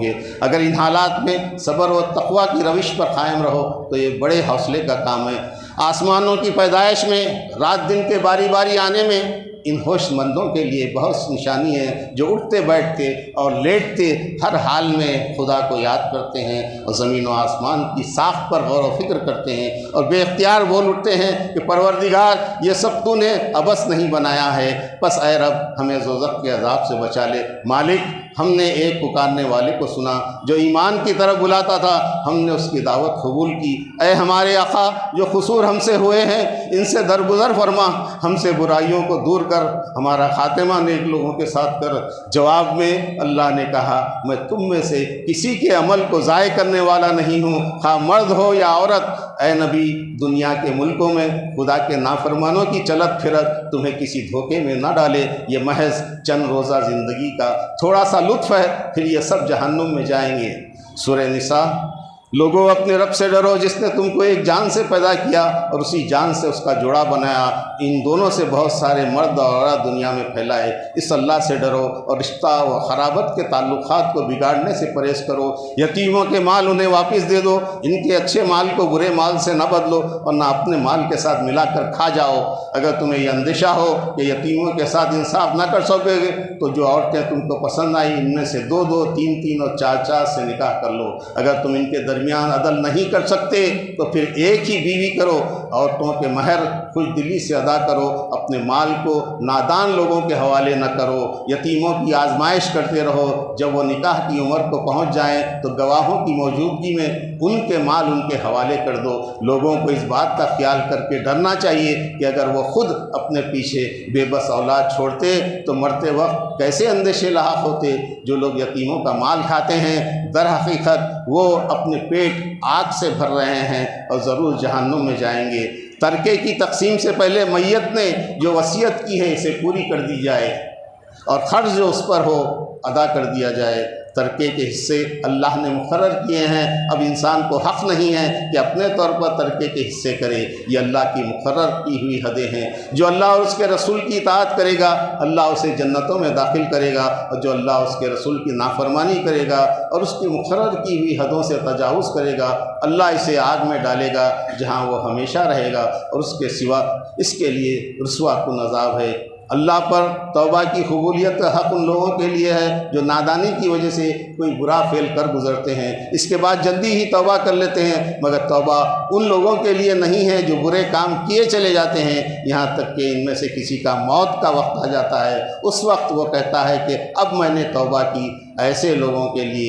گے۔ اگر ان حالات میں صبر و تقوی کی روش پر قائم رہو تو یہ بڑے حوصلے کا کام ہے۔ آسمانوں کی پیدائش میں، رات دن کے باری باری آنے میں ان ہوش مندوں کے لیے بہت سی نشانی ہے جو اٹھتے بیٹھتے اور لیٹتے ہر حال میں خدا کو یاد کرتے ہیں اور زمین و آسمان کی ساخت پر غور و فکر کرتے ہیں اور بے اختیار بول اٹھتے ہیں کہ پروردگار، یہ سب تو نے عبث نہیں بنایا ہے، پس اے رب ہمیں دوزخ کے عذاب سے بچا لے۔ مالک، ہم نے ایک پکارنے والے کو سنا جو ایمان کی طرف بلاتا تھا، ہم نے اس کی دعوت قبول کی۔ اے ہمارے آقا، جو قصور ہم سے ہوئے ہیں ان سے درگزر فرما، ہم سے برائیوں کو دور کر، ہمارا خاتمہ نیک لوگوں کے ساتھ کر۔ جواب میں اللہ نے کہا، میں تم میں سے کسی کے عمل کو ضائع کرنے والا نہیں ہوں، خواہ مرد ہو یا عورت۔ اے نبی، دنیا کے ملکوں میں خدا کے نافرمانوں کی چلت پھرت تمہیں کسی دھوکے میں نہ ڈالے، یہ محض چند روزہ زندگی کا تھوڑا سا لطف ہے، پھر یہ سب جہنم میں جائیں گے۔ سورہ نساء۔ لوگوں، اپنے رب سے ڈرو جس نے تم کو ایک جان سے پیدا کیا اور اسی جان سے اس کا جوڑا بنایا، ان دونوں سے بہت سارے مرد اور عورت دنیا میں پھیلائے۔ اس اللہ سے ڈرو اور رشتہ و خرابت کے تعلقات کو بگاڑنے سے پرہیز کرو۔ یتیموں کے مال انہیں واپس دے دو، ان کے اچھے مال کو برے مال سے نہ بدلو اور نہ اپنے مال کے ساتھ ملا کر کھا جاؤ۔ اگر تمہیں یہ اندیشہ ہو کہ یتیموں کے ساتھ انصاف نہ کر سکو گے تو جو عورتیں تم کو پسند آئی ان میں سے 2 3 اور 4 سے نکاح کر لو۔ اگر تم ان کے درمیان عدل نہیں کر سکتے تو پھر ایک ہی بیوی کرو۔ عورتوں کے مہر خوش دلی سے ادا کرو، اپنے مال کو نادان لوگوں کے حوالے نہ کرو۔ یتیموں کی آزمائش کرتے رہو، جب وہ نکاح کی عمر کو پہنچ جائیں تو گواہوں کی موجودگی میں ان کے مال ان کے حوالے کر دو۔ لوگوں کو اس بات کا خیال کر کے ڈرنا چاہیے کہ اگر وہ خود اپنے پیچھے بے بس اولاد چھوڑتے تو مرتے وقت کیسے اندیشے لاحق ہوتے۔ جو لوگ یتیموں کا مال کھاتے ہیں در حقیقت وہ اپنے پیٹ آگ سے بھر رہے ہیں اور ضرور جہنم میں جائیں گے۔ ترکے کی تقسیم سے پہلے میت نے جو وصیت کی ہے اسے پوری کر دی جائے اور قرض جو اس پر ہو ادا کر دیا جائے۔ ترکے کے حصے اللہ نے مقرر کیے ہیں، اب انسان کو حق نہیں ہے کہ اپنے طور پر ترکے کے حصے کرے، یہ اللہ کی مقرر کی ہوئی حدیں ہیں۔ جو اللہ اور اس کے رسول کی اطاعت کرے گا اللہ اسے جنتوں میں داخل کرے گا، اور جو اللہ اور اس کے رسول کی نافرمانی کرے گا اور اس کی مقرر کی ہوئی حدوں سے تجاوز کرے گا اللہ اسے آگ میں ڈالے گا جہاں وہ ہمیشہ رہے گا، اور اس کے سوا اس کے لیے رسوا کن عذاب ہے۔ اللہ پر توبہ کی قبولیت حق ان لوگوں کے لیے ہے جو نادانی کی وجہ سے کوئی برا فعل کر گزرتے ہیں، اس کے بعد جلدی ہی توبہ کر لیتے ہیں، مگر توبہ ان لوگوں کے لیے نہیں ہے جو برے کام کیے چلے جاتے ہیں یہاں تک کہ ان میں سے کسی کا موت کا وقت آ جاتا ہے، اس وقت وہ کہتا ہے کہ اب میں نے توبہ کی۔ ایسے لوگوں کے لیے